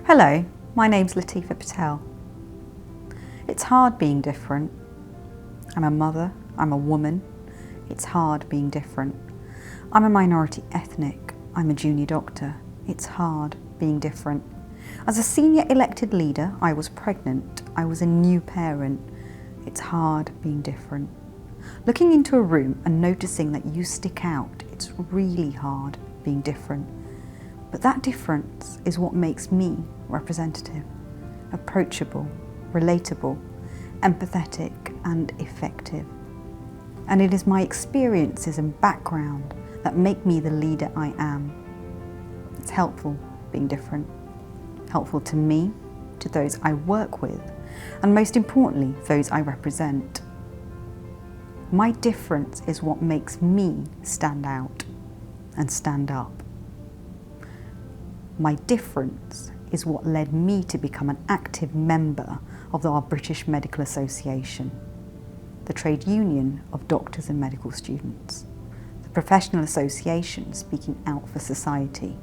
Hello, my name's Latifa Patel. It's hard being different. I'm a mother, I'm a woman. It's hard being different. I'm a minority ethnic, I'm a junior doctor. It's hard being different. As a senior elected leader, I was pregnant. I was a new parent. It's hard being different. Looking into a room and noticing that you stick out, it's really hard being different. But that difference is what makes me representative, approachable, relatable, empathetic and effective. And it is my experiences and background that make me the leader I am. It's helpful being different, helpful to me, to those I work with, and most importantly, those I represent. My difference is what makes me stand out and stand up. My difference is what led me to become an active member of our British Medical Association, the trade union of doctors and medical students, the professional association speaking out for society.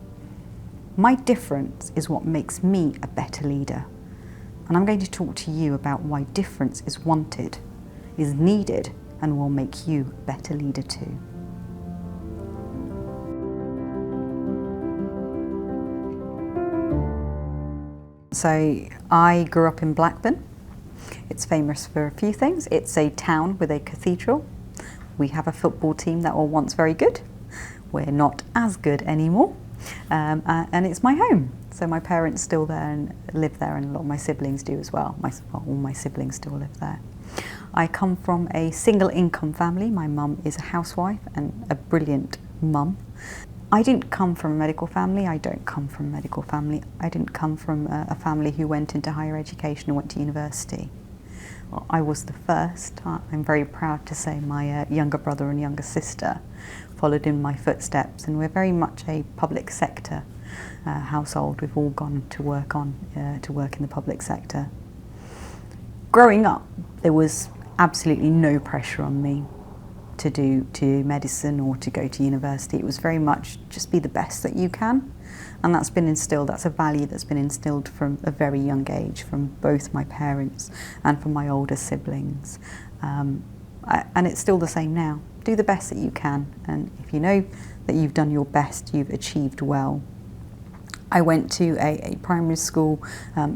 My difference is what makes me a better leader. And I'm going to talk to you about why difference is wanted, is needed, and will make you a better leader too. So I grew up in Blackburn. It's famous for a few things. It's a town with a cathedral. We have a football team that were once very good. We're not as good anymore. And it's my home. So my parents still there and live there, and a lot of my siblings do as well. All my siblings still live there. I come from a single income family. My mum is a housewife and a brilliant mum. I didn't come from a medical family. I don't come from a medical family. I didn't come from a family who went into higher education or went to university. Well, I was the first. I'm very proud to say my younger brother and younger sister followed in my footsteps, and we're very much a public sector household. We've all gone to work in the public sector. Growing up, there was absolutely no pressure on me to do medicine or to go to university. It was very much just be the best that you can, and that's been instilled. That's a value that's been instilled from a very young age from both my parents and from my older siblings, and it's still the same now. Do the best that you can, and if you know that you've done your best, you've achieved well. I went to a primary school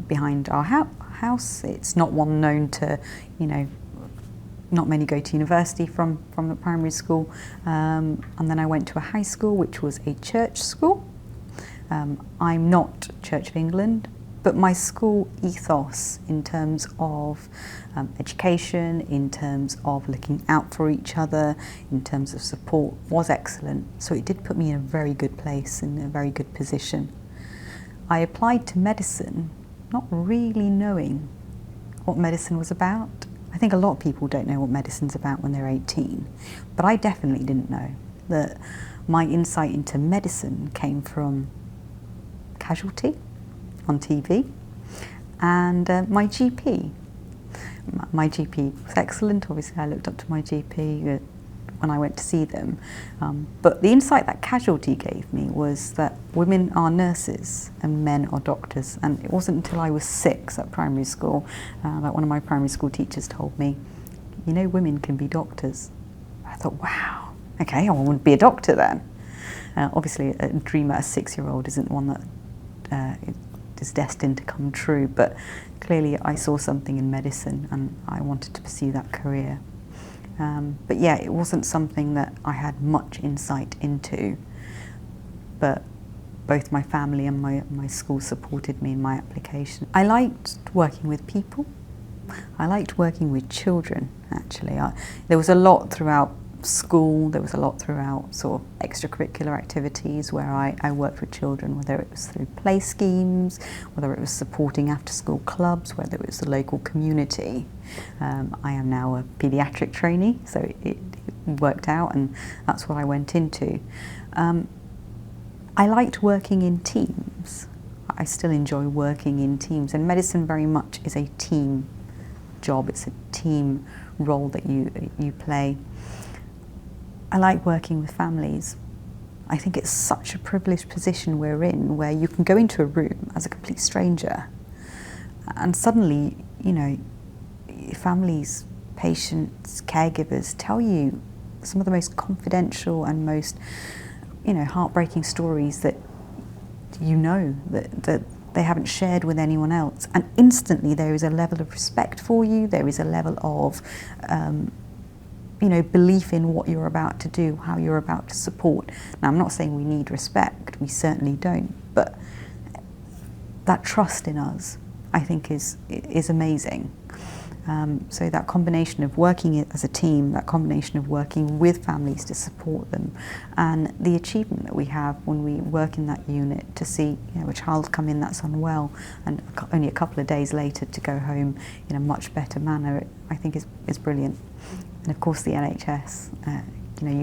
behind our house. It's not one known to, not many go to university from the primary school, and then I went to a high school which was a church school. I'm not Church of England, but my school ethos in terms of education, in terms of looking out for each other, in terms of support was excellent. So it did put me in a very good place, in a very good position. I applied to medicine not really knowing what medicine was about. I think a lot of people don't know what medicine's about when they're 18, but I definitely didn't know that my insight into medicine came from Casualty on TV and my GP. My GP was excellent. Obviously I looked up to my GP when I went to see them, but the insight that Casualty gave me was that women are nurses and men are doctors. And it wasn't until I was 6 at primary school that one of my primary school teachers told me, women can be doctors. I thought, wow, okay, I want to be a doctor then. Obviously a dream at a 6-year-old isn't one that is destined to come true, but clearly I saw something in medicine and I wanted to pursue that career. But yeah, it wasn't something that I had much insight into, but both my family and my school supported me in my application. I liked working with people. I liked working with children, actually. There was a lot throughout school, there was a lot throughout sort of extracurricular activities where I worked with children, whether it was through play schemes, whether it was supporting after-school clubs, whether it was the local community. I am now a paediatric trainee, so it worked out, and that's what I went into. I liked working in teams. I still enjoy working in teams, and medicine very much is a team job. It's a team role that you play. I like working with families. I think it's such a privileged position we're in, where you can go into a room as a complete stranger and suddenly, you know, families, patients, caregivers tell you some of the most confidential and most, you know, heartbreaking stories that that they haven't shared with anyone else. And instantly there is a level of respect for you, there is a level of you know, belief in what you're about to do, how you're about to support. Now, I'm not saying we need respect, we certainly don't, but that trust in us, I think, is amazing. So that combination of working as a team, that combination of working with families to support them, and the achievement that we have when we work in that unit to see, you know, a child come in that's unwell and only a couple of days later to go home in a much better manner, I think is brilliant. And of course the NHS, you know,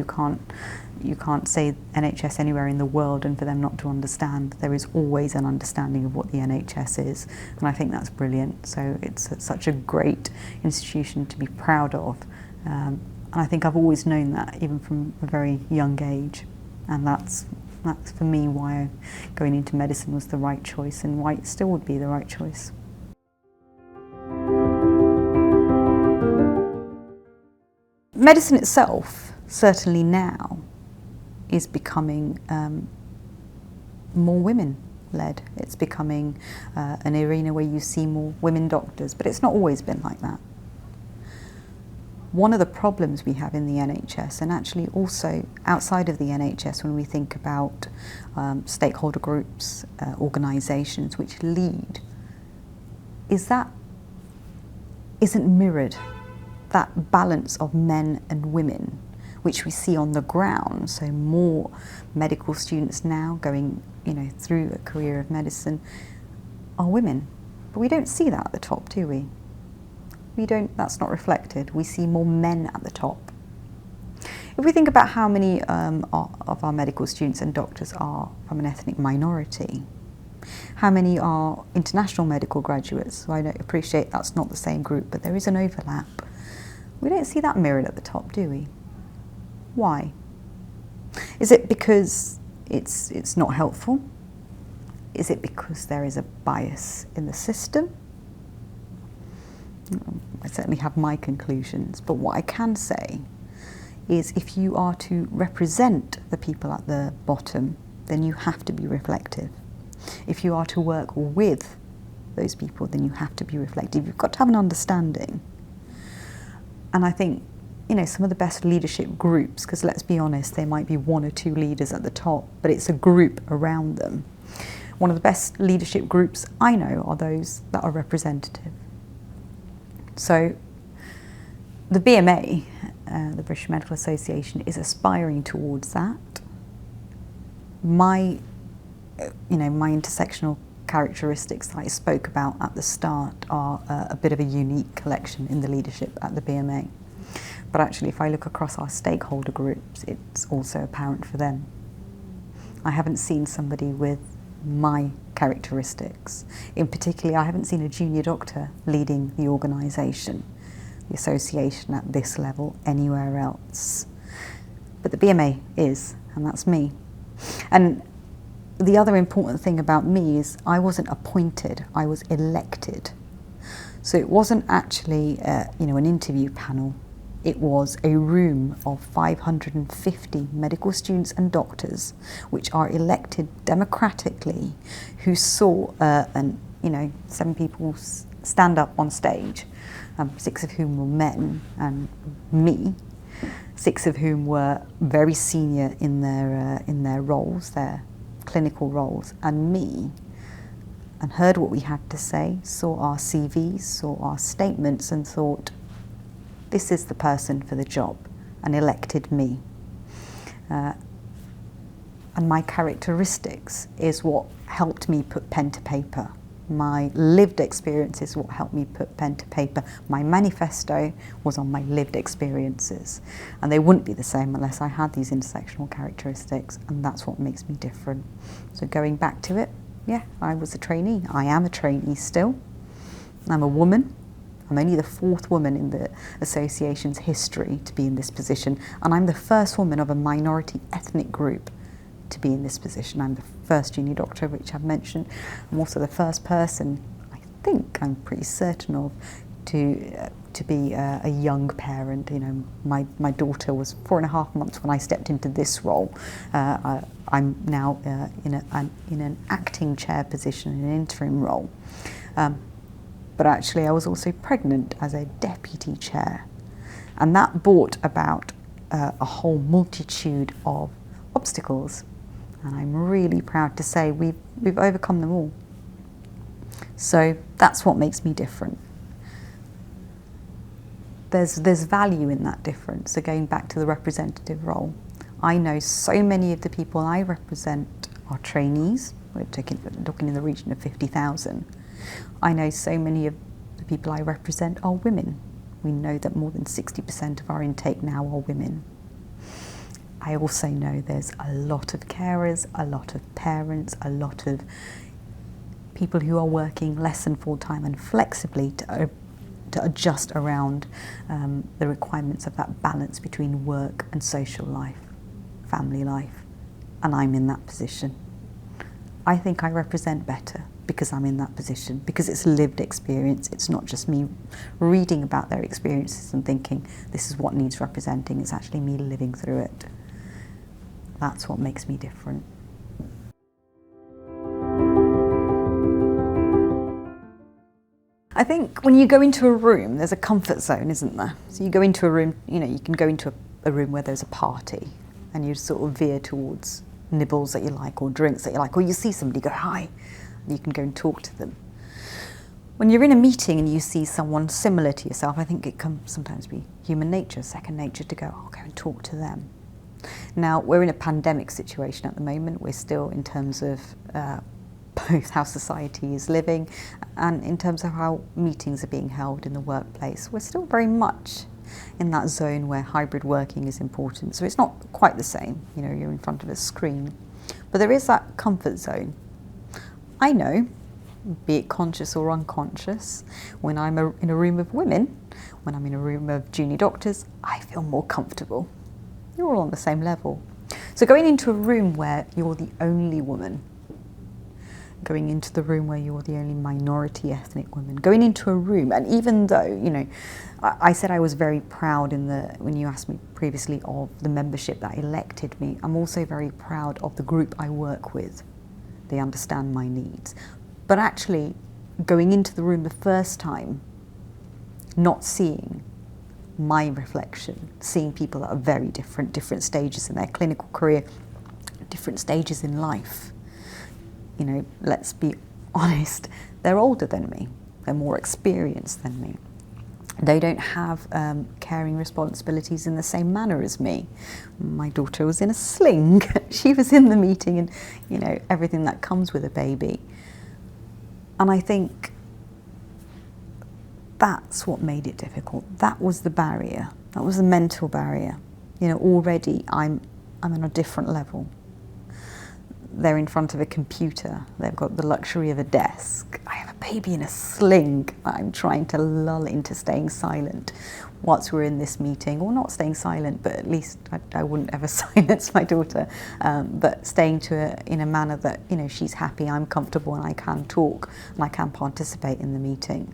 you can't say NHS anywhere in the world and for them not to understand. There is always an understanding of what the NHS is, and I think that's brilliant. So it's such a great institution to be proud of, and I think I've always known that even from a very young age, and that's for me why going into medicine was the right choice and why it still would be the right choice. Medicine itself, certainly now, is becoming more women-led. It's becoming an arena where you see more women doctors, but it's not always been like that. One of the problems we have in the NHS, and actually also outside of the NHS when we think about stakeholder groups, organisations which lead, is that isn't mirrored. That balance of men and women, which we see on the ground. So more medical students now going, you know, through a career of medicine are women, but we don't see that at the top, do we? We don't. That's not reflected. We see more men at the top. If we think about how many of our medical students and doctors are from an ethnic minority, how many are international medical graduates? So I don't appreciate that's not the same group, but there is an overlap. We don't see that mirrored at the top, do we? Why? Is it because it's not helpful? Is it because there is a bias in the system? I certainly have my conclusions, but what I can say is if you are to represent the people at the bottom, then you have to be reflective. If you are to work with those people, then you have to be reflective. You've got to have an understanding. And I think, you know, some of the best leadership groups, because let's be honest, there might be one or two leaders at the top, but it's a group around them. One of the best leadership groups I know are those that are representative. So the BMA, the British Medical Association, is aspiring towards that. My intersectional characteristics that I spoke about at the start are a bit of a unique collection in the leadership at the BMA. But actually, if I look across our stakeholder groups, it's also apparent for them. I haven't seen somebody with my characteristics. In particular, I haven't seen a junior doctor leading the organisation, the association at this level, anywhere else. But the BMA is, and that's me. And the other important thing about me is I wasn't appointed, I was elected. So it wasn't actually an interview panel. It was a room of 550 medical students and doctors, which are elected democratically, who saw 7 people stand up on stage, 6 of whom were men, and me, 6 of whom were very senior in their roles, their clinical roles, and me, and heard what we had to say, saw our CVs, saw our statements, and thought, this is the person for the job, and elected me. And my characteristics is what helped me put pen to paper. My lived experience is what helped me put pen to paper. My manifesto was on my lived experiences, and they wouldn't be the same unless I had these intersectional characteristics, and that's what makes me different. So going back to it, yeah, I was a trainee. I am a trainee still. I'm a woman. I'm only the 4th woman in the association's history to be in this position, and I'm the first woman of a minority ethnic group to be in this position. I'm the first junior doctor, which I've mentioned. I'm also the first person, I think I'm pretty certain of, to be a young parent. You know, my daughter was 4.5 months when I stepped into this role. I'm now in an acting chair position, an interim role. But actually I was also pregnant as a deputy chair. And that brought about a whole multitude of obstacles. And I'm really proud to say we've overcome them all. So that's what makes me different. There's value in that difference. So going back to the representative role, I know so many of the people I represent are trainees. We're talking in the region of 50,000. I know so many of the people I represent are women. We know that more than 60% of our intake now are women. I also know there's a lot of carers, a lot of parents, a lot of people who are working less than full-time and flexibly to adjust around the requirements of that balance between work and social life, family life, and I'm in that position. I think I represent better because I'm in that position, because it's lived experience. It's not just me reading about their experiences and thinking this is what needs representing. It's actually me living through it. That's what makes me different. I think when you go into a room, there's a comfort zone, isn't there? So you go into a room, you know, you can go into a room where there's a party and you sort of veer towards nibbles that you like or drinks that you like, or you see somebody go, hi, you can go and talk to them. When you're in a meeting and you see someone similar to yourself, I think it can sometimes be human nature, second nature to go, I'll go and talk to them. Now, we're in a pandemic situation at the moment. We're still in terms of both how society is living and in terms of how meetings are being held in the workplace. We're still very much in that zone where hybrid working is important. So it's not quite the same, you know, you're in front of a screen. But there is that comfort zone. I know, be it conscious or unconscious, when I'm in a room of women, when I'm in a room of junior doctors, I feel more comfortable. You're all on the same level. So going into a room where you're the only woman, going into the room where you're the only minority ethnic woman, going into a room, and even though, you know, I said I was very proud when you asked me previously of the membership that elected me, I'm also very proud of the group I work with. They understand my needs. But actually, going into the room the first time, not seeing my reflection, seeing people that are very different stages in their clinical career, different stages in life. You know, let's be honest, they're older than me, they're more experienced than me. They don't have caring responsibilities in the same manner as me. My daughter was in a sling, she was in the meeting and, you know, everything that comes with a baby. And I think that's what made it difficult. That was the barrier, that was the mental barrier. You know, already I'm on a different level. They're in front of a computer, they've got the luxury of a desk. I have a baby in a sling that I'm trying to lull into staying silent whilst we're in this meeting, or not staying silent, but at least I wouldn't ever silence my daughter, but staying to her in a manner that, you know, she's happy, I'm comfortable, and I can talk and I can participate in the meeting.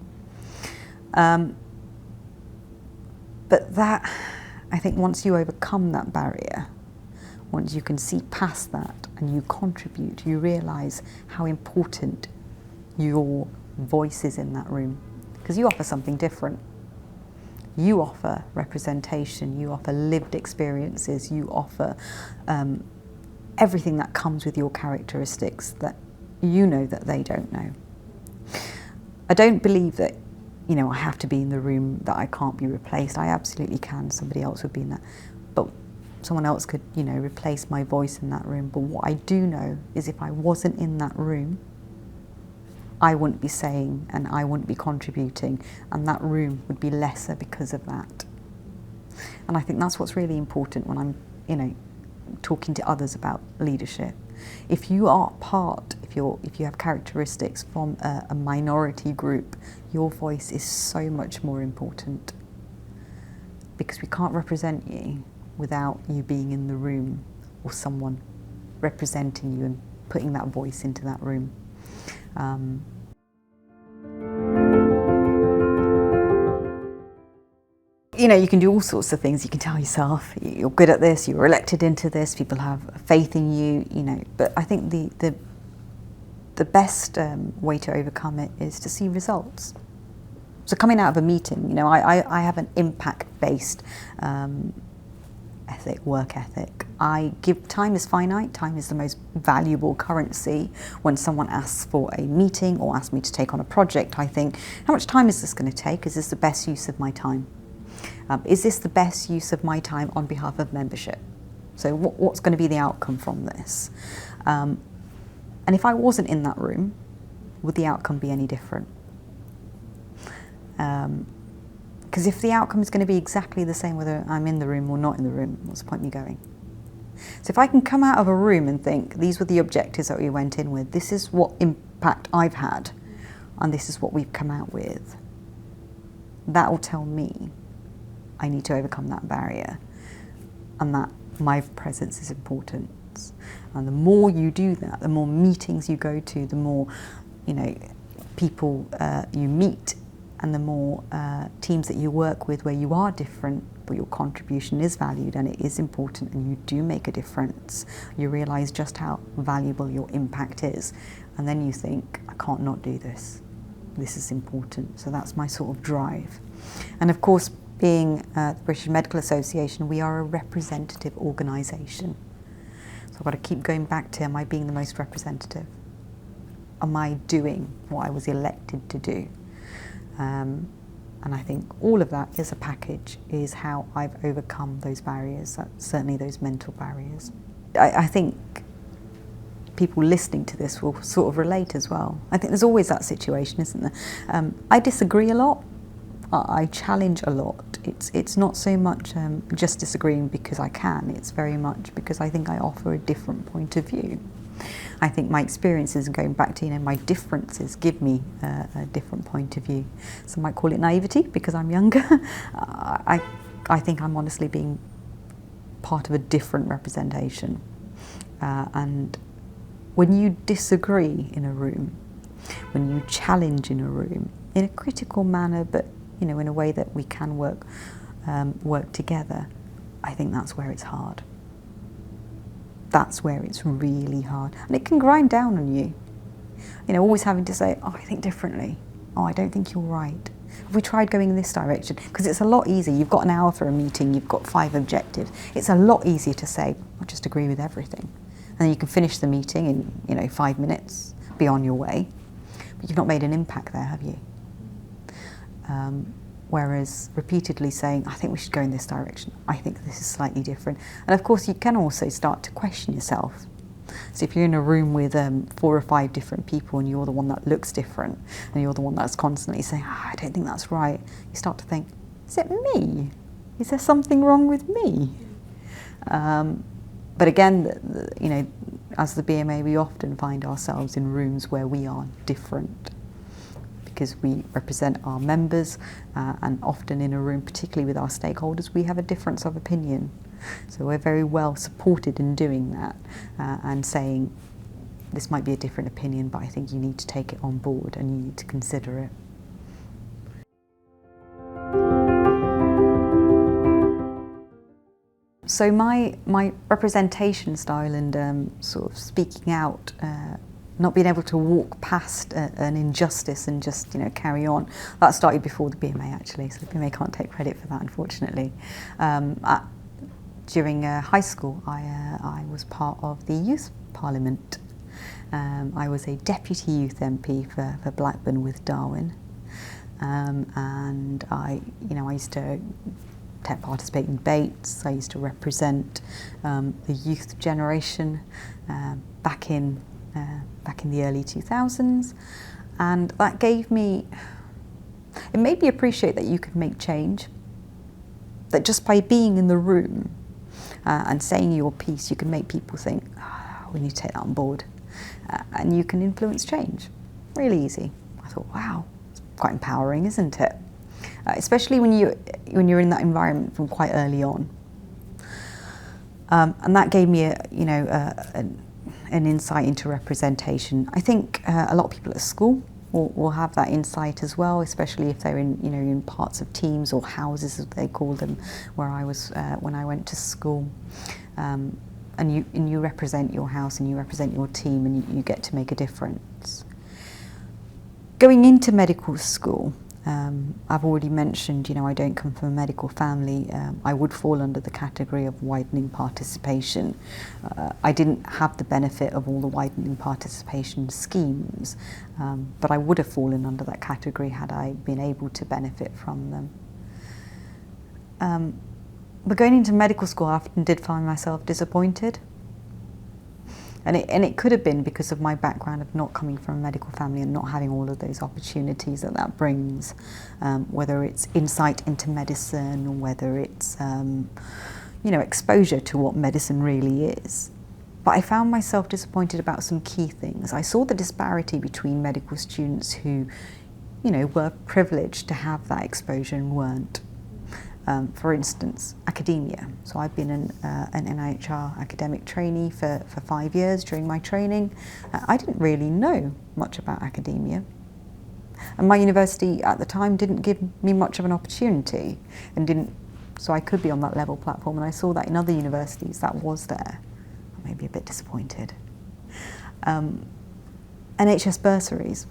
But that, I think once you overcome that barrier, once you can see past that and you contribute, you realise how important your voice is in that room. Because you offer something different. You offer representation, you offer lived experiences, you offer everything that comes with your characteristics that you know that they don't know. I don't believe that, you know, I have to be in the room, that I can't be replaced. I absolutely can, somebody else would be in that. But someone else could, you know, replace my voice in that room. But what I do know is if I wasn't in that room, I wouldn't be saying and I wouldn't be contributing, and that room would be lesser because of that. And I think that's what's really important when I'm, you know, talking to others about leadership. If you are part, if you have characteristics from a minority group, your voice is so much more important, because we can't represent you without you being in the room or someone representing you and putting that voice into that room. You know, you can do all sorts of things. You can tell yourself you're good at this, you were elected into this, people have faith in you, you know. But I think the best way to overcome it is to see results. So coming out of a meeting, you know, I have an impact-based work ethic. Time is finite, time is the most valuable currency. When someone asks for a meeting or asks me to take on a project, I think, how much time is this going to take? Is this the best use of my time? Is this the best use of my time on behalf of membership? So what's going to be the outcome from this? And if I wasn't in that room, would the outcome be any different? Because if the outcome is going to be exactly the same whether I'm in the room or not in the room, what's the point in me going? So if I can come out of a room and think, these were the objectives that we went in with, this is what impact I've had, and this is what we've come out with, that will tell me I need to overcome that barrier, and that my presence is important. And the more you do that, the more meetings you go to, the more, you know, people you meet, and the more teams that you work with where you are different, but your contribution is valued and it is important and you do make a difference, you realise just how valuable your impact is. And then you think, I can't not do this. This is important. So that's my sort of drive. And of course, being the British Medical Association, we are a representative organisation. So I've got to keep going back to, am I being the most representative? Am I doing what I was elected to do? And I think all of that as a package is how I've overcome those barriers, certainly those mental barriers. I think people listening to this will sort of relate as well. I think there's always that situation, isn't there? I disagree a lot. I challenge a lot. It's not so much just disagreeing because I can, it's very much because I think I offer a different point of view. I think my experiences, and going back to, you know, my differences give me a different point of view. Some might call it naivety because I'm younger. I think I'm honestly being part of a different representation. And when you disagree in a room, when you challenge in a room, in a critical manner, but you know, in a way that we can work together, I think that's where it's hard. That's where it's really hard. And it can grind down on you. You know, always having to say, oh, I think differently. Oh, I don't think you're right. Have we tried going in this direction? Because it's a lot easier. You've got an hour for a meeting, you've got 5 objectives. It's a lot easier to say, I just agree with everything. And then you can finish the meeting in, you know, 5 minutes, be on your way. But you've not made an impact there, have you? Whereas repeatedly saying, I think we should go in this direction, I think this is slightly different. And of course you can also start to question yourself. So if you're in a room with 4 or 5 different people and you're the one that looks different and you're the one that's constantly saying, I don't think that's right, you start to think, is it me? Is there something wrong with me? But again, you know, as the BMA, we often find ourselves in rooms where we are different, because we represent our members, and often in a room, particularly with our stakeholders, we have a difference of opinion. So we're very well supported in doing that and saying, this might be a different opinion, but I think you need to take it on board and you need to consider it. So my representation style and sort of speaking out, not being able to walk past an injustice and just, you know, carry on. That started before the BMA actually, so the BMA can't take credit for that, unfortunately. During high school, I was part of the youth parliament. I was a deputy youth MP for Blackburn with Darwin, and I used to participate in debates. I used to represent the youth generation back in the early 2000s, and that gave me, it made me appreciate that you could make change, that just by being in the room and saying your piece, you can make people think, oh, we need to take that on board, and you can influence change. Really easy. I thought, wow, it's quite empowering, isn't it? Especially when you're in that environment from quite early on. And that gave me an insight into representation. I think a lot of people at school will have that insight as well, especially if they're in, in parts of teams or houses, as they call them, where I was when I went to school. And you represent your house and you represent your team, and you get to make a difference. Going into medical school, I've already mentioned, I don't come from a medical family. I would fall under the category of widening participation. I didn't have the benefit of all the widening participation schemes, but I would have fallen under that category had I been able to benefit from them. But going into medical school, I often did find myself disappointed. And it could have been because of my background of not coming from a medical family and not having all of those opportunities that brings, whether it's insight into medicine, or whether it's, exposure to what medicine really is. But I found myself disappointed about some key things. I saw the disparity between medical students who, were privileged to have that exposure and weren't. For instance, academia. So I've been an NIHR academic trainee for 5 years during my training. I didn't really know much about academia. And my university at the time didn't give me much of an opportunity, so I could be on that level platform, and I saw that in other universities that was there. I may be a bit disappointed. NHS bursaries.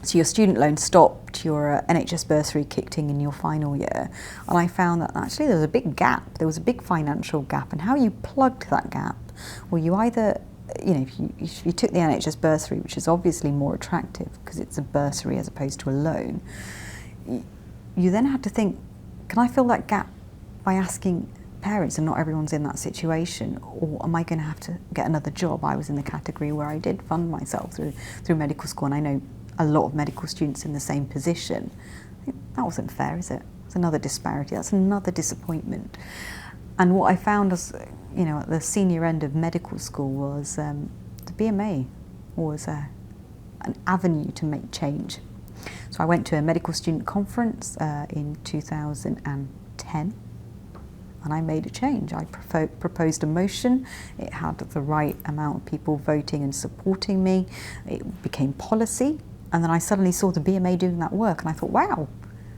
So your student loan stopped, your NHS bursary kicked in your final year, and I found that actually there was a big gap, there was a big financial gap, and how you plugged that gap, well, you either, if you took the NHS bursary, which is obviously more attractive because it's a bursary as opposed to a loan, you then had to think, can I fill that gap by asking parents, and not everyone's in that situation, or am I going to have to get another job? I was in the category where I did fund myself through medical school, and I know a lot of medical students in the same position. I think that wasn't fair, is it? It's another disparity, that's another disappointment. And what I found as, at the senior end of medical school was the BMA was an avenue to make change. So I went to a medical student conference in 2010, and I made a change. I proposed a motion. It had the right amount of people voting and supporting me. It became policy. And then I suddenly saw the BMA doing that work, and I thought, wow,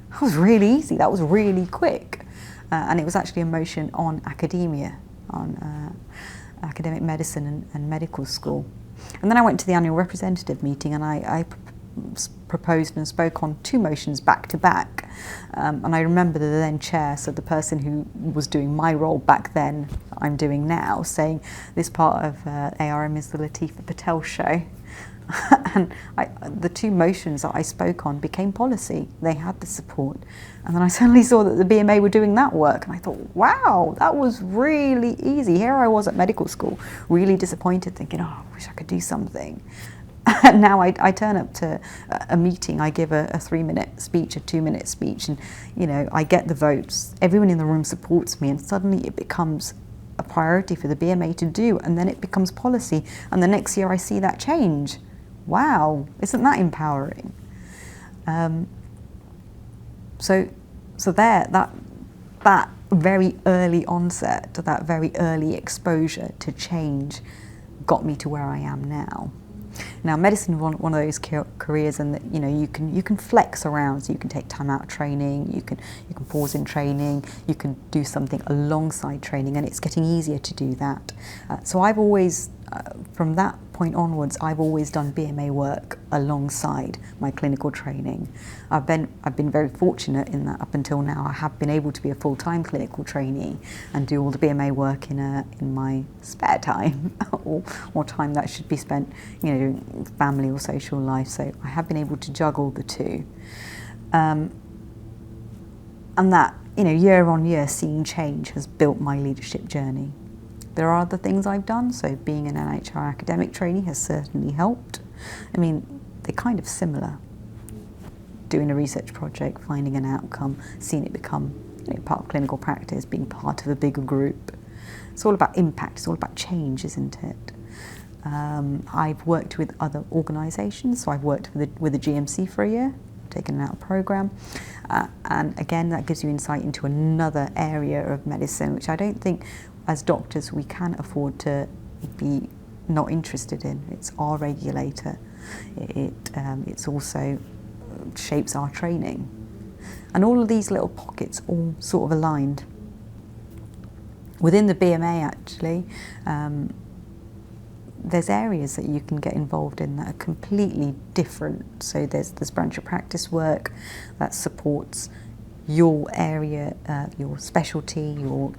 that was really easy, that was really quick. And it was actually a motion on academia, on academic medicine and medical school. And then I went to the annual representative meeting, and I proposed and spoke on 2 motions back to back. And I remember the then chair, so the person who was doing my role back then, I'm doing now, saying this part of ARM is the Latifa Patel show. And the 2 motions that I spoke on became policy. They had the support. And then I suddenly saw that the BMA were doing that work, and I thought, wow, that was really easy. Here I was at medical school, really disappointed, thinking, oh, I wish I could do something. And now I turn up to a meeting, I give a 3-minute speech, a 2-minute speech, and I get the votes. Everyone in the room supports me, and suddenly it becomes a priority for the BMA to do, and then it becomes policy, and the next year I see that change. Wow, isn't that empowering? So that very early onset, that very early exposure to change got me to where I am now. Now, medicine is one of those careers, and that you can flex around. So you can take time out of training, you can pause in training, you can do something alongside training, and it's getting easier to do that. So I've always, from that point onwards, I've always done BMA work alongside my clinical training. I've been very fortunate in that up until now I have been able to be a full-time clinical trainee and do all the BMA work in my spare time or time that should be spent doing family or social life. So I have been able to juggle the 2. And that year on year seeing change has built my leadership journey. There are other things I've done, so being an NIHR academic trainee has certainly helped. I mean, they're kind of similar. Doing a research project, finding an outcome, seeing it become part of clinical practice, being part of a bigger group. It's all about impact, it's all about change, isn't it? I've worked with other organisations, so I've worked with the GMC for a year, taken out a programme, and again that gives you insight into another area of medicine, which I don't think as doctors we can afford to be not interested in. It's our regulator. It's also shapes our training. And all of these little pockets all sort of aligned. Within the BMA actually, there's areas that you can get involved in that are completely different. So there's branch of practice work that supports your area, your specialty, your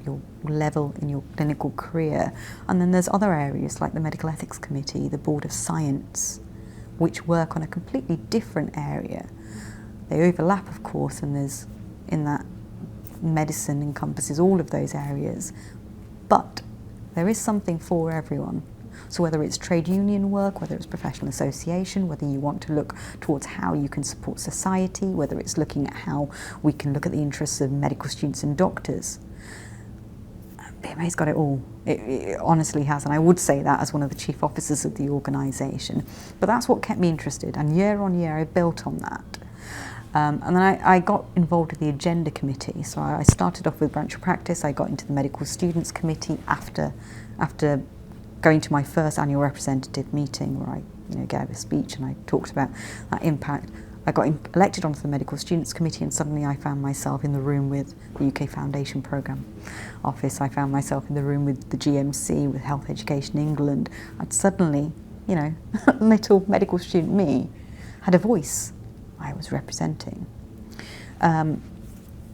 level in your clinical career. And then there's other areas like the Medical Ethics Committee, the Board of Science, which work on a completely different area. They overlap, of course, and there's in that medicine encompasses all of those areas, but there is something for everyone. So whether it's trade union work, whether it's professional association, whether you want to look towards how you can support society, whether it's looking at how we can look at the interests of medical students and doctors, BMA's got it all. It honestly has, and I would say that as one of the chief officers of the organisation. But that's what kept me interested, and year on year I built on that. And then I got involved with the agenda committee. So I started off with branch of practice. I got into the medical students committee after going to my first annual representative meeting, where I gave a speech and I talked about that impact. I got elected onto the medical students committee, and suddenly I found myself in the room with the UK Foundation Programme Office. I found myself in the room with the GMC, with Health Education England. I'd suddenly, little medical student me had a voice I was representing.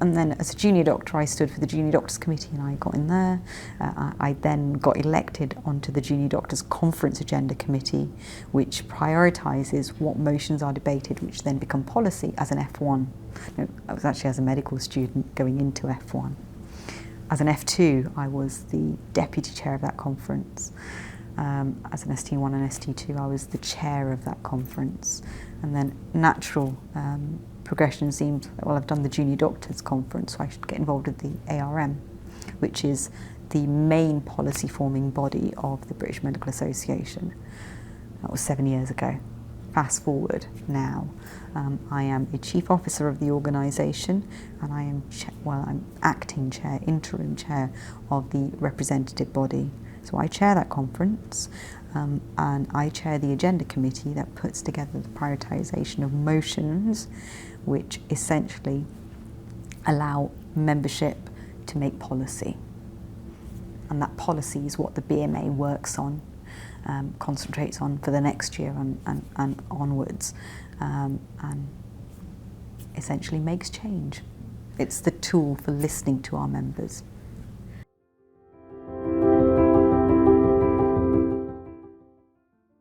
And then as a junior doctor, I stood for the Junior Doctors Committee and I got in there. I then got elected onto the Junior Doctors Conference Agenda Committee, which prioritises what motions are debated, which then become policy as an F1. No, I was actually as a medical student going into F1. As an F2, I was the deputy chair of that conference. As an ST1 and ST2, I was the chair of that conference. And then natural progression seemed, well, I've done the Junior Doctors Conference, so I should get involved with the ARM, which is the main policy forming body of the British Medical Association. That was 7 years ago. Fast forward now, I am a chief officer of the organisation, and I am, I'm acting chair, interim chair of the representative body. So I chair that conference, and I chair the agenda committee that puts together the prioritisation of motions which essentially allow membership to make policy. And that policy is what the BMA works on, concentrates on for the next year and onwards, and essentially makes change. It's the tool for listening to our members.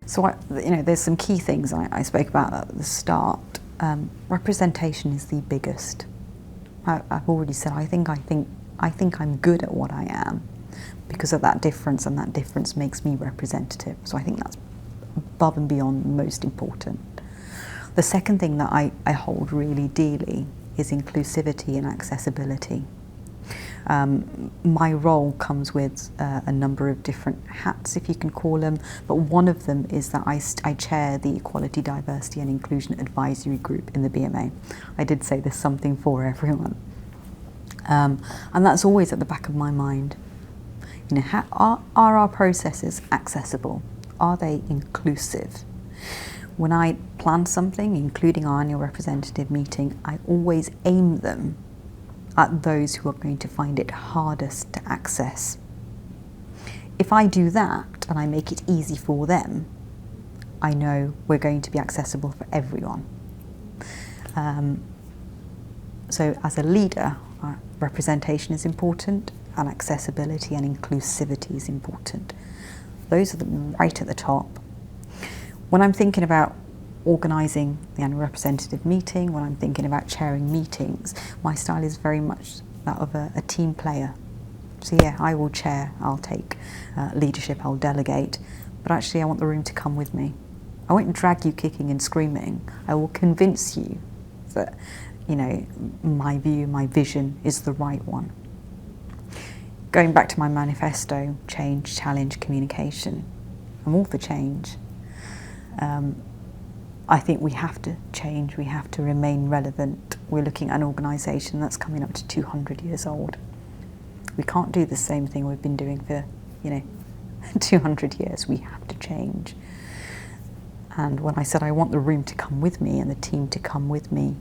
So, there's some key things I spoke about at the start. Representation is the biggest. I've already said I think I'm good at what I am because of that difference, and that difference makes me representative. So I think that's above and beyond most important. The second thing that I hold really dearly is inclusivity and accessibility. My role comes with a number of different hats, if you can call them, but one of them is that I chair the Equality, Diversity and Inclusion Advisory Group in the BMA. I did say there's something for everyone. And that's always at the back of my mind. Are our processes accessible? Are they inclusive? When I plan something, including our annual representative meeting, I always aim them at those who are going to find it hardest to access. If I do that and I make it easy for them, I know we're going to be accessible for everyone. So as a leader, representation is important, and accessibility and inclusivity is important. Those are right at the top. When I'm thinking about organising the annual representative meeting, when I'm thinking about chairing meetings, my style is very much that of a team player. So yeah, I will chair, I'll take leadership, I'll delegate, but actually I want the room to come with me. I won't drag you kicking and screaming. I will convince you that, my view, my vision is the right one. Going back to my manifesto, change, challenge, communication. I'm all for change. I think we have to change, we have to remain relevant. We're looking at an organisation that's coming up to 200 years old. We can't do the same thing we've been doing for, 200 years, we have to change. And when I said I want the room to come with me and the team to come with me,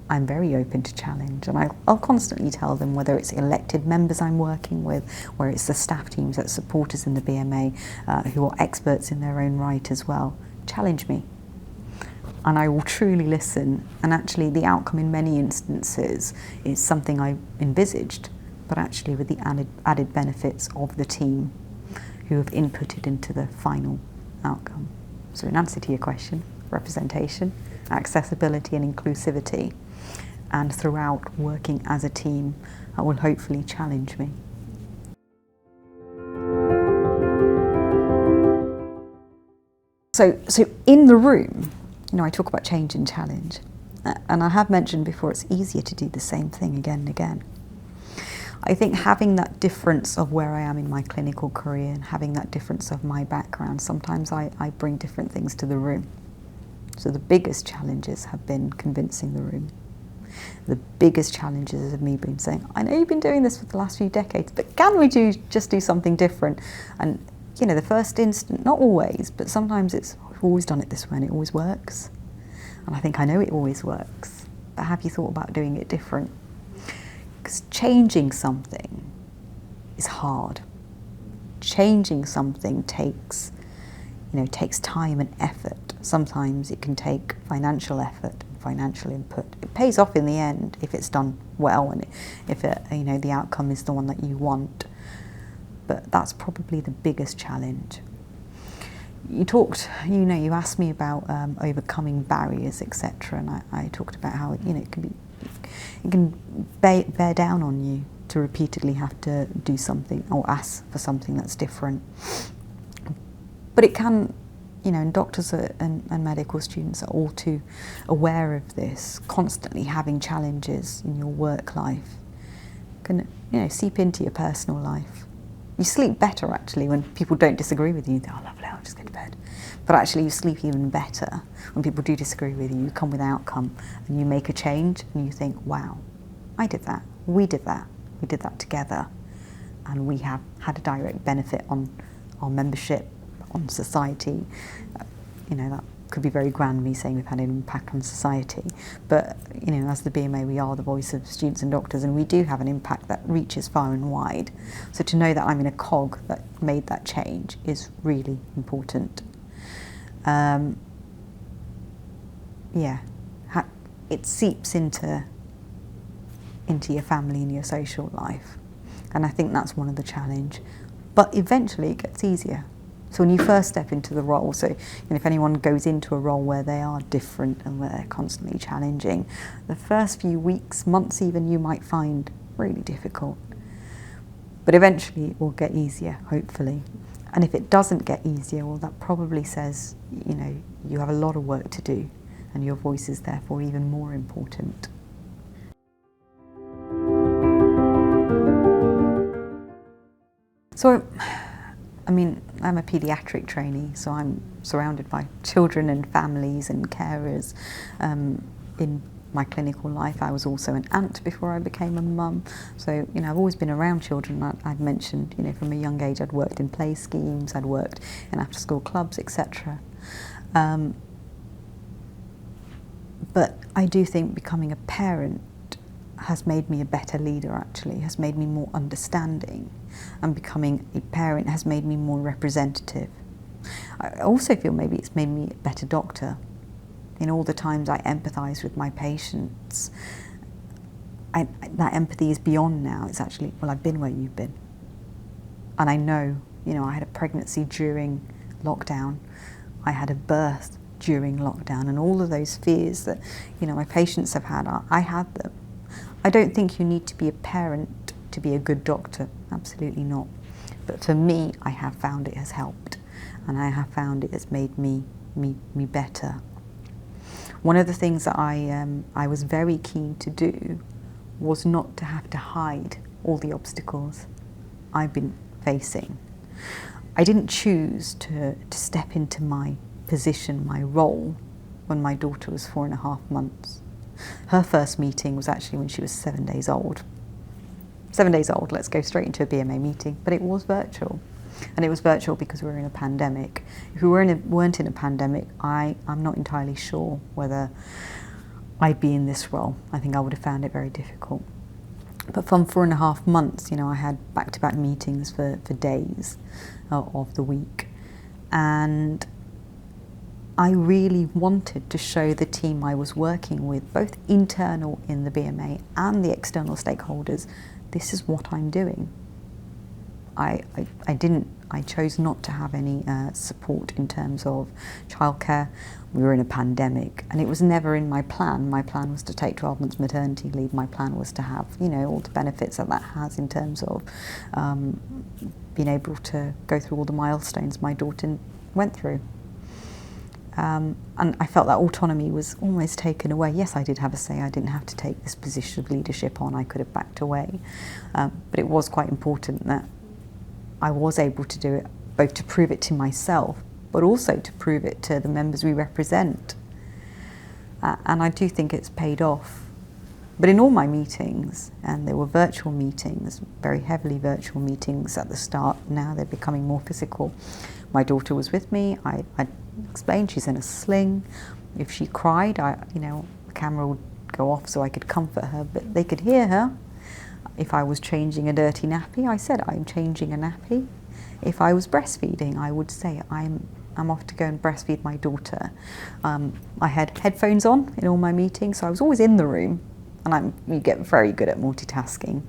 I'm very open to challenge, and I'll constantly tell them, whether it's elected members I'm working with, where it's the staff teams that support us in the BMA, who are experts in their own right as well, challenge me. And I will truly listen, and actually the outcome in many instances is something I envisaged, but actually with the added benefits of the team who have inputted into the final outcome. So in answer to your question, representation, accessibility and inclusivity, and throughout working as a team, that will hopefully challenge me. So in the room, I talk about change and challenge, and I have mentioned before, it's easier to do the same thing again and again. I think having that difference of where I am in my clinical career and having that difference of my background, sometimes I bring different things to the room. So the biggest challenges have been convincing the room. The biggest challenges have me been saying, I know you've been doing this for the last few decades, but can we just do something different? And the first instant, not always, but sometimes we've always done it this way and it always works. And I think I know it always works, but have you thought about doing it different? Because changing something is hard. Changing something takes time and effort. Sometimes it can take financial effort and financial input. It pays off in the end if it's done well and if the outcome is the one that you want. But that's probably the biggest challenge. You asked me about overcoming barriers, etc., and I talked about how it can bear down on you to repeatedly have to do something or ask for something that's different. But it can, and doctors and medical students are all too aware of this. Constantly having challenges in your work life can, seep into your personal life. You sleep better actually when people don't disagree with you. You think, oh lovely, I'll just go to bed. But actually you sleep even better when people do disagree with you. You come with outcome and you make a change and you think, wow, I did that, we did that together, and we have had a direct benefit on our membership, on society. That could be very grand, me saying we've had an impact on society, but as the BMA, we are the voice of students and doctors, and we do have an impact that reaches far and wide. So to know that I'm in a cog that made that change is really important. It seeps into your family and your social life, and I think that's one of the challenge, but eventually it gets easier. So when you first step into the role, so if anyone goes into a role where they are different and where they're constantly challenging, the first few weeks, months even, you might find really difficult. But eventually it will get easier, hopefully. And if it doesn't get easier, well, that probably says, you have a lot of work to do, and your voice is therefore even more important. So, I'm a paediatric trainee, so I'm surrounded by children and families and carers. In my clinical life, I was also an aunt before I became a mum. So, I've always been around children. I'd mentioned, from a young age, I'd worked in play schemes, I'd worked in after-school clubs, etc. But I do think becoming a parent has made me a better leader, actually, has made me more understanding, and becoming a parent has made me more representative. I also feel maybe it's made me a better doctor. In all the times I empathise with my patients, that empathy is beyond now. It's actually, well, I've been where you've been. And I know, I had a pregnancy during lockdown, I had a birth during lockdown, and all of those fears that, my patients have had, I had them. I don't think you need to be a parent to be a good doctor, absolutely not. But for me, I have found it has helped, and I have found it has made me better. One of the things that I was very keen to do was not to have to hide all the obstacles I've been facing. I didn't choose to step into my position, my role, when my daughter was 4.5 months. Her first meeting was actually when she was 7 days old. 7 days old, let's go straight into a BMA meeting, but it was virtual. And it was virtual because we were in a pandemic. If we weren't in a pandemic, I'm not entirely sure whether I'd be in this role. I think I would have found it very difficult. But from 4.5 months, I had back-to-back meetings for days of the week. And I really wanted to show the team I was working with, both internal in the BMA and the external stakeholders, this is what I'm doing. I chose not to have any support in terms of childcare. We were in a pandemic and it was never in my plan. My plan was to take 12 months maternity leave. My plan was to have, all the benefits that has in terms of being able to go through all the milestones my daughter went through. And I felt that autonomy was almost taken away. Yes, I did have a say. I didn't have to take this position of leadership on. I could have backed away. But it was quite important that I was able to do it, both to prove it to myself, but also to prove it to the members we represent. And I do think it's paid off. But in all my meetings, and there were virtual meetings, very heavily virtual meetings at the start, now they're becoming more physical. My daughter was with me. I explained she's in a sling. If she cried, the camera would go off so I could comfort her, but they could hear her. If I was changing a dirty nappy, I said, I'm changing a nappy. If I was breastfeeding, I would say, I'm off to go and breastfeed my daughter. I had headphones on in all my meetings, so I was always in the room. And you get very good at multitasking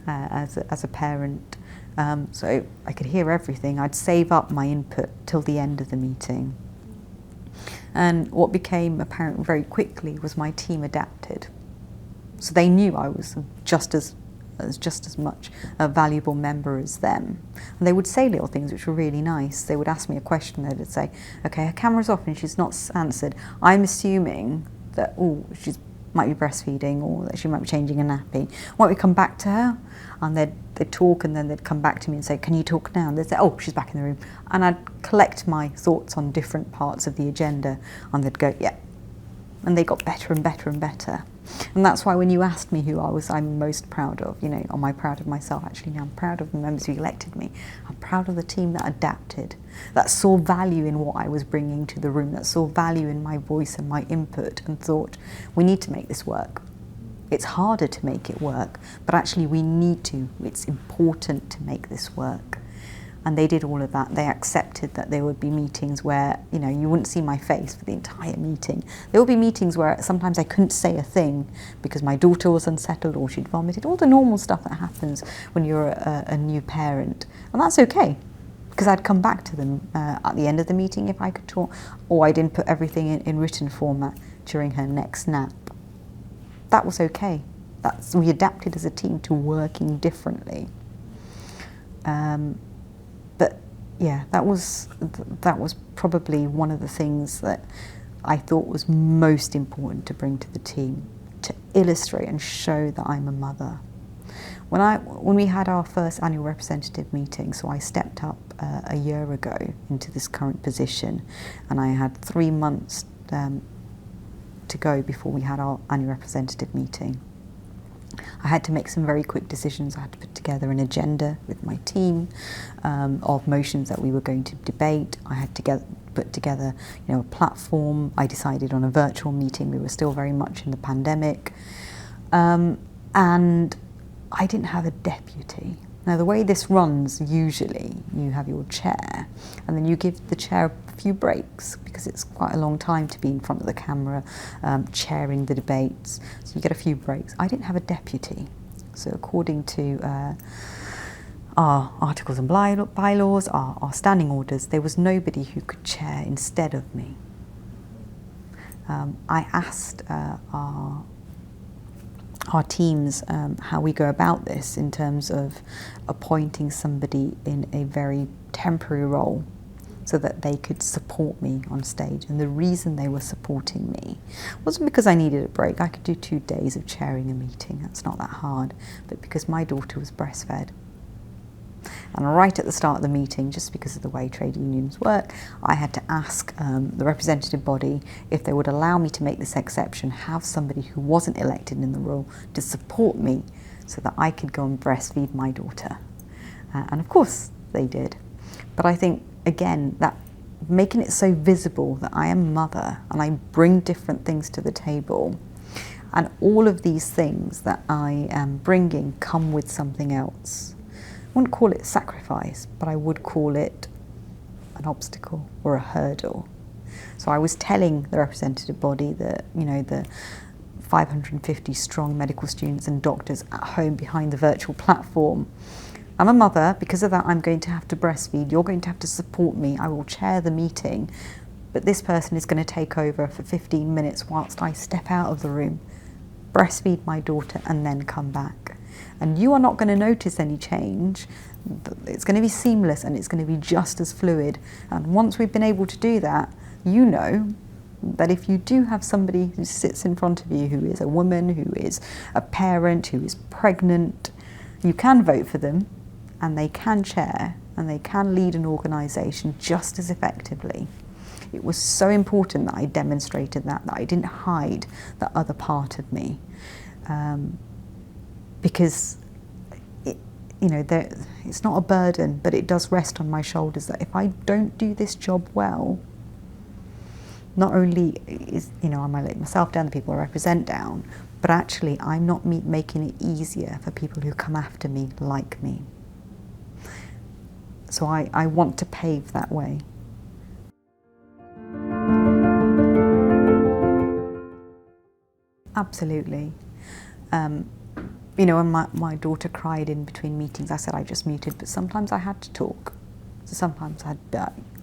as a parent. So I could hear everything. I'd save up my input till the end of the meeting. And what became apparent very quickly was my team adapted. So they knew I was just as much a valuable member as them. And they would say little things which were really nice. They would ask me a question, they would say, okay, her camera's off and she's not answered. I'm assuming that, she might be breastfeeding or that she might be changing a nappy. Why don't we come back to her? And they'd talk and then they'd come back to me and say, can you talk now? And they'd say, she's back in the room. And I'd collect my thoughts on different parts of the agenda and they'd go, yeah. And they got better and better and better. And that's why when you asked me who I'm most proud of, am I proud of myself? Actually, no, I'm proud of the members who elected me. I'm proud of the team that adapted, that saw value in what I was bringing to the room, that saw value in my voice and my input and thought, we need to make this work. It's harder to make it work, but actually we need to. It's important to make this work. And they did all of that. They accepted that there would be meetings where, you wouldn't see my face for the entire meeting. There would be meetings where sometimes I couldn't say a thing because my daughter was unsettled or she'd vomited, all the normal stuff that happens when you're a new parent. And that's okay, because I'd come back to them at the end of the meeting if I could talk, or I'd input everything in written format during her next nap. That was okay. We adapted as a team to working differently. But yeah, that was probably one of the things that I thought was most important to bring to the team, to illustrate and show that I'm a mother. When we had our first annual representative meeting, so I stepped up a year ago into this current position, and I had 3 months to go before we had our annual representative meeting. I had to make some very quick decisions. I had to put together an agenda with my team of motions that we were going to debate. I had to put together, a platform. I decided on a virtual meeting. We were still very much in the pandemic. And I didn't have a deputy. Now, the way this runs, usually you have your chair and then you give the chair a few breaks because it's quite a long time to be in front of the camera, chairing the debates. So you get a few breaks. I didn't have a deputy. So according to our articles and bylaws, our standing orders, there was nobody who could chair instead of me. I asked our teams how we go about this in terms of appointing somebody in a very temporary role so that they could support me on stage. And the reason they were supporting me wasn't because I needed a break. I could do 2 days of chairing a meeting. That's not that hard. But because my daughter was breastfed. And right at the start of the meeting, just because of the way trade unions work, I had to ask the representative body if they would allow me to make this exception, have somebody who wasn't elected in the role to support me so that I could go and breastfeed my daughter. And of course they did. But I think, again, that making it so visible that I am mother and I bring different things to the table, and all of these things that I am bringing come with something else. I wouldn't call it sacrifice, but I would call it an obstacle or a hurdle. So I was telling the representative body that, you know, the 550 strong medical students and doctors at home behind the virtual platform, I'm a mother, because of that I'm going to have to breastfeed, you're going to have to support me, I will chair the meeting, but this person is going to take over for 15 minutes whilst I step out of the room, breastfeed my daughter and then come back. And you are not going to notice any change. It's going to be seamless and it's going to be just as fluid. And once we've been able to do that, you know that if you do have somebody who sits in front of you who is a woman, who is a parent, who is pregnant, you can vote for them and they can chair and they can lead an organisation just as effectively. It was so important that I demonstrated that I didn't hide that other part of me. Because it's not a burden, but it does rest on my shoulders that if I don't do this job well, not only I might let myself down, the people I represent down, but actually I'm not making it easier for people who come after me like me. So I want to pave that way. Absolutely. When my daughter cried in between meetings, I said I just muted, but sometimes I had to talk. So sometimes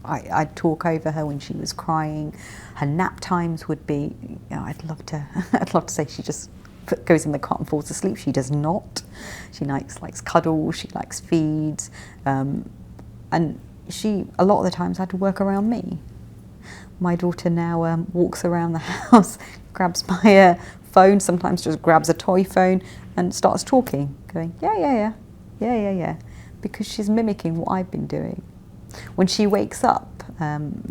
I'd talk over her when she was crying. Her nap times would be, I'd love to say she just goes in the cot and falls asleep. She does not. She likes cuddles, she likes feeds, and she, a lot of the times, had to work around me. My daughter now walks around the house, grabs my phone, sometimes just grabs a toy phone and starts talking, going, yeah, because she's mimicking what I've been doing. When she wakes up,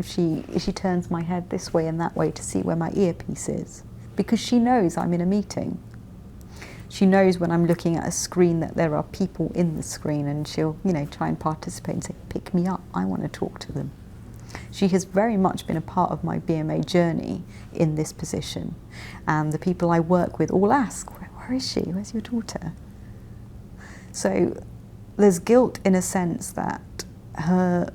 she turns my head this way and that way to see where my earpiece is, because she knows I'm in a meeting. She knows when I'm looking at a screen that there are people in the screen, and she'll, try and participate and say, pick me up, I want to talk to them. She has very much been a part of my BMA journey in this position. And the people I work with all ask, where is she? Where's your daughter? So there's guilt in a sense that her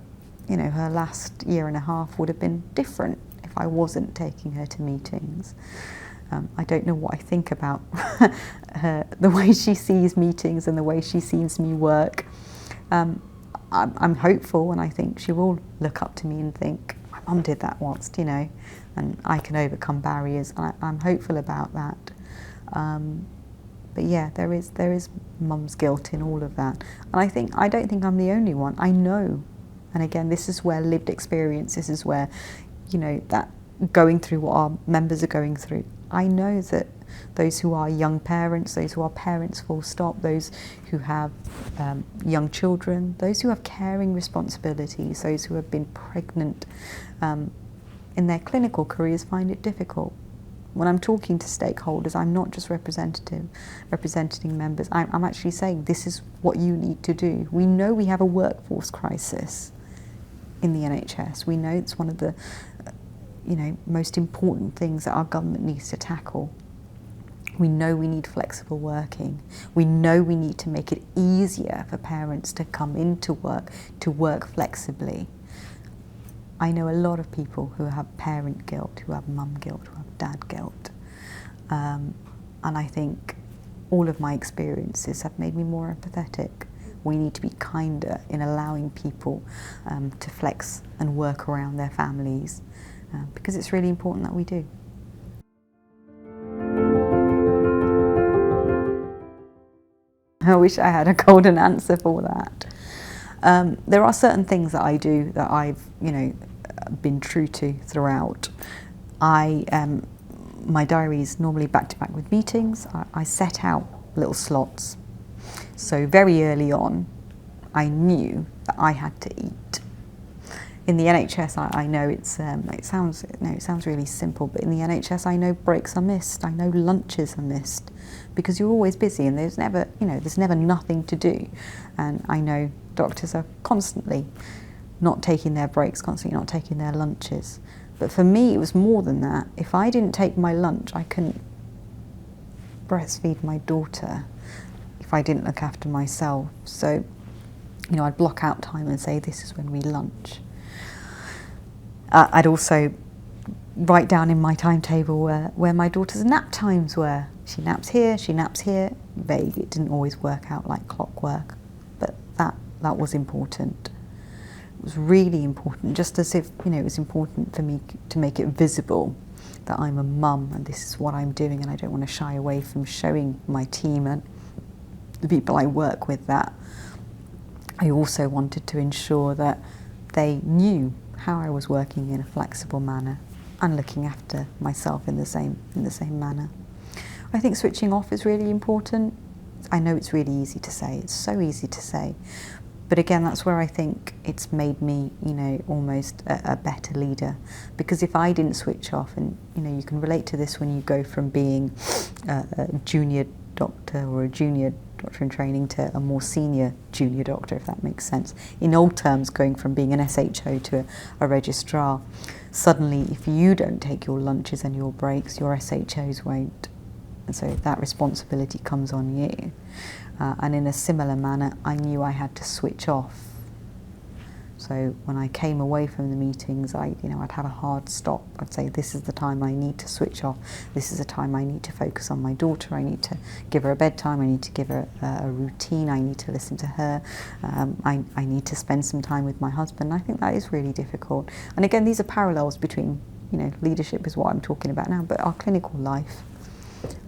last year and a half would have been different if I wasn't taking her to meetings. I don't know what I think about the way she sees meetings and the way she sees me work. I'm hopeful, and I think she will look up to me and think, my mum did that once, and I can overcome barriers. I'm hopeful about that. But yeah, there is mum's guilt in all of that. And I don't think I'm the only one. I know, and again, this is where lived experience, this is where, that going through what our members are going through. I know that those who are young parents, those who are parents full stop, those who have young children, those who have caring responsibilities, those who have been pregnant in their clinical careers find it difficult. When I'm talking to stakeholders, I'm not just representing members, I'm actually saying this is what you need to do. We know we have a workforce crisis in the NHS. We know it's one of the most important things that our government needs to tackle. We know we need flexible working. We know we need to make it easier for parents to come into work, to work flexibly. I know a lot of people who have parent guilt, who have mum guilt, who have dad guilt. And I think all of my experiences have made me more empathetic. We need to be kinder in allowing people to flex and work around their families, because it's really important that we do. I wish I had a golden answer for that. There are certain things that I do that I've, been true to throughout. My diary is normally back-to-back with meetings. I set out little slots. So very early on, I knew that I had to eat. In the NHS, I know it sounds really simple, but in the NHS, I know breaks are missed. I know lunches are missed, because you're always busy and there's never nothing to do. And I know doctors are constantly not taking their breaks, constantly not taking their lunches. But for me, it was more than that. If I didn't take my lunch, I couldn't breastfeed my daughter if I didn't look after myself. So, you know, I'd block out time and say, this is when we lunch. I'd also write down in my timetable where my daughter's nap times were. She naps here, she naps here. Vague, it didn't always work out like clockwork, but that was important. It was really important, just as if, you know, it was important for me to make it visible that I'm a mum and this is what I'm doing, and I don't want to shy away from showing my team and the people I work with that. I also wanted to ensure that they knew how I was working in a flexible manner and looking after myself in the same manner. I think switching off is really important. I know it's really easy to say, it's so easy to say, but again, that's where I think it's made me, you know, almost a better leader. Because if I didn't switch off, and you know, you can relate to this when you go from being a junior doctor or a junior doctor in training to a more senior junior doctor, if that makes sense. In old terms, going from being an SHO to a registrar, suddenly if you don't take your lunches and your breaks, your SHOs won't. And so that responsibility comes on you. And in a similar manner, I knew I had to switch off. So when I came away from the meetings, I'd have a hard stop. I'd say, this is the time I need to switch off. This is the time I need to focus on my daughter. I need to give her a bedtime. I need to give her a routine. I need to listen to her. I need to spend some time with my husband. I think that is really difficult. And again, these are parallels between, you know, leadership is what I'm talking about now, but our clinical life.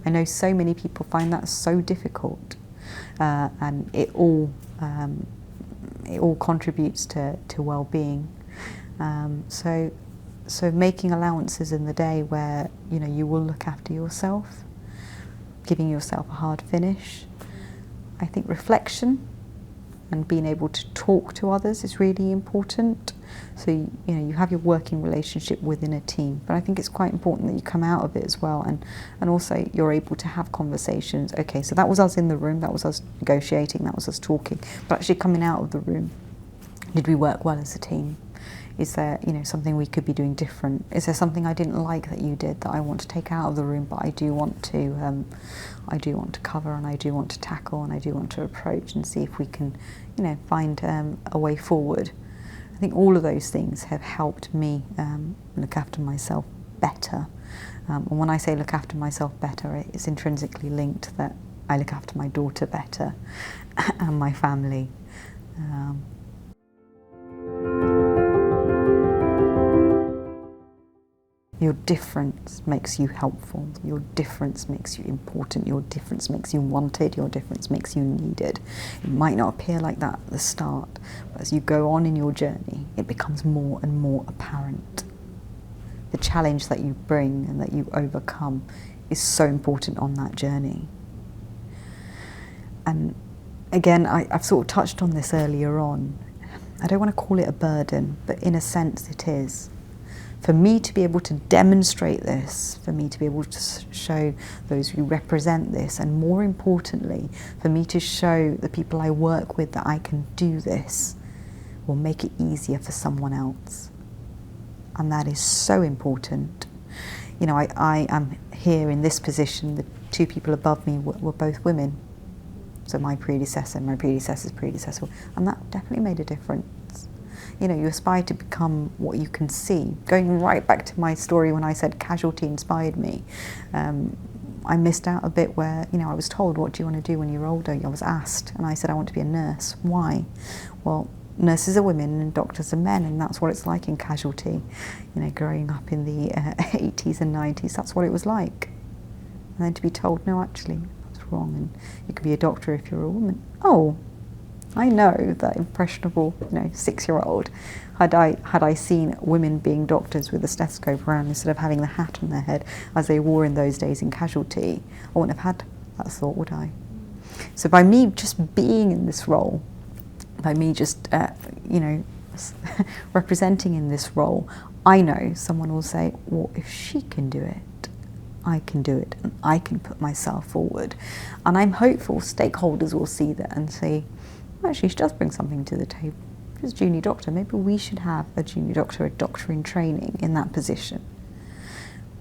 I know so many people find that so difficult. And it all contributes to well-being. So making allowances in the day where, you know, you will look after yourself, giving yourself a hard finish. I think reflection and being able to talk to others is really important. So you know, you have your working relationship within a team, but I think it's quite important that you come out of it as well, and also you're able to have conversations. Okay, so that was us in the room, that was us negotiating, that was us talking, but actually coming out of the room, did we work well as a team? Is there, you know, something we could be doing different? Is there something I didn't like that you did that I want to take out of the room, but I do want to cover, and I do want to tackle, and I do want to approach and see if we can, you know, find a way forward. I think all of those things have helped me look after myself better. And when I say look after myself better, it's intrinsically linked that I look after my daughter better and my family. Your difference makes you helpful, your difference makes you important, your difference makes you wanted, your difference makes you needed. It might not appear like that at the start, but as you go on in your journey, it becomes more and more apparent. The challenge that you bring and that you overcome is so important on that journey. And again, I've sort of touched on this earlier on. I don't want to call it a burden, but in a sense it is. For me to be able to demonstrate this, for me to be able to show those who represent this, and more importantly, for me to show the people I work with that I can do this, will make it easier for someone else. And that is so important. You know, I am here in this position, the two people above me were both women. So my predecessor and my predecessor's predecessor, and that definitely made a difference. You know, you aspire to become what you can see. Going right back to my story when I said casualty inspired me, I missed out a bit where, you know, I was told, what do you want to do when you're older? I was asked, and I said, I want to be a nurse. Why? Well, nurses are women and doctors are men, and that's what it's like in casualty. You know, growing up in the 80s and 90s, that's what it was like. And then to be told, no, actually, that's wrong, and you could be a doctor if you're a woman. Oh, I know that impressionable, you know, 6-year-old, had I seen women being doctors with a stethoscope around instead of having the hat on their head as they wore in those days in casualty, I wouldn't have had that thought, would I? So by me just being in this role, by me just, you know, representing in this role, I know someone will say, well, if she can do it, I can do it, and I can put myself forward. And I'm hopeful stakeholders will see that and say, actually, she does bring something to the table. it's junior doctor, maybe we should have a junior doctor, a doctor in training in that position.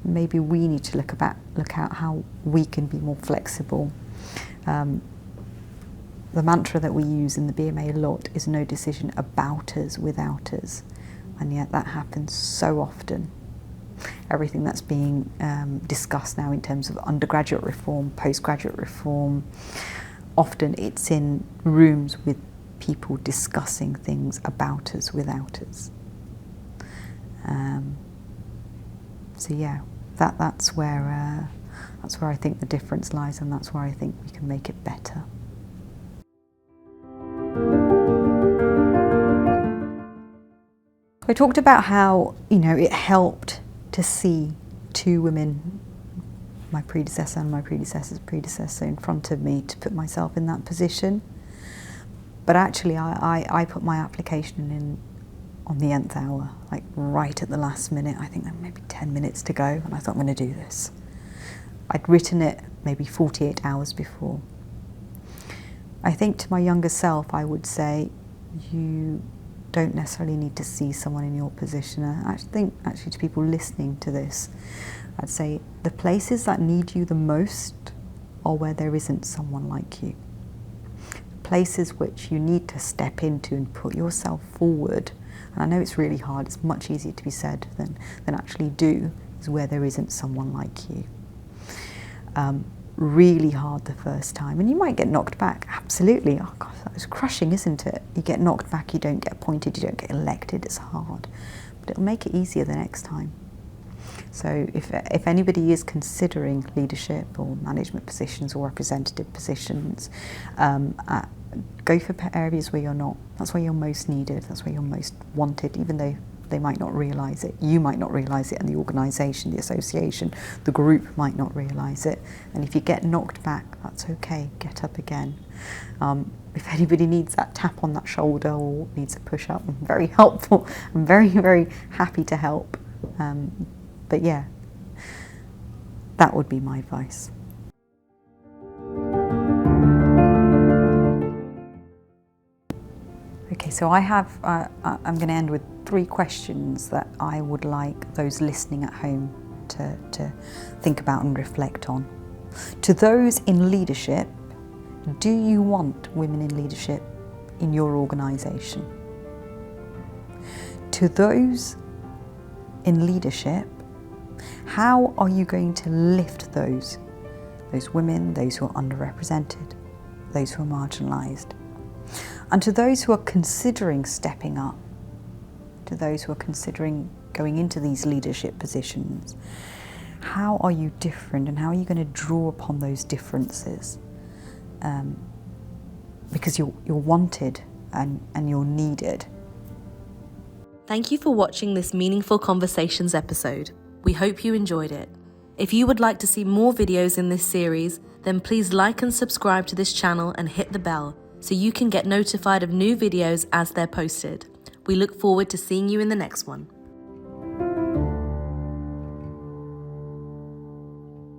Maybe we need to look at how we can be more flexible. The mantra that we use in the BMA a lot is no decision about us without us, and yet that happens so often. Everything that's being discussed now in terms of undergraduate reform, postgraduate reform, often it's in rooms with people discussing things about us without us. So yeah, that's where I think the difference lies, and that's where I think we can make it better. I talked about how, it helped to see two women, my predecessor and my predecessor's predecessor, in front of me to put myself in that position. But actually, I put my application in on the nth hour, like right at the last minute. I think there were maybe 10 minutes to go, and I thought, I'm going to do this. I'd written it maybe 48 hours before. I think to my younger self, I would say, you don't necessarily need to see someone in your position. I think actually to people listening to this, I'd say the places that need you the most are where there isn't someone like you. Places which you need to step into and put yourself forward, and I know it's really hard, it's much easier to be said than actually do, is where there isn't someone like you. Really hard the first time, and you might get knocked back, absolutely. Oh gosh, that was crushing, isn't it? You get knocked back, you don't get appointed, you don't get elected, it's hard, but it'll make it easier the next time. So if anybody is considering leadership or management positions or representative positions, go for areas where you're not. That's where you're most needed, that's where you're most wanted, even though they might not realise it. You might not realise it, and the organisation, the association, the group might not realise it. And if you get knocked back, that's okay, get up again. If anybody needs that tap on that shoulder or needs a push up, I'm very helpful. I'm very, very happy to help. But yeah, that would be my advice. Okay, so I'm going to end with 3 questions that I would like those listening at home to think about and reflect on. To those in leadership, do you want women in leadership in your organisation? To those in leadership, how are you going to lift those women, those who are underrepresented, those who are marginalised? And to those who are considering stepping up, to those who are considering going into these leadership positions, how are you different, and how are you going to draw upon those differences? Because you're wanted and you're needed. Thank you for watching this Meaningful Conversations episode. We hope you enjoyed it. If you would like to see more videos in this series, then please like and subscribe to this channel and hit the bell so you can get notified of new videos as they're posted. We look forward to seeing you in the next one.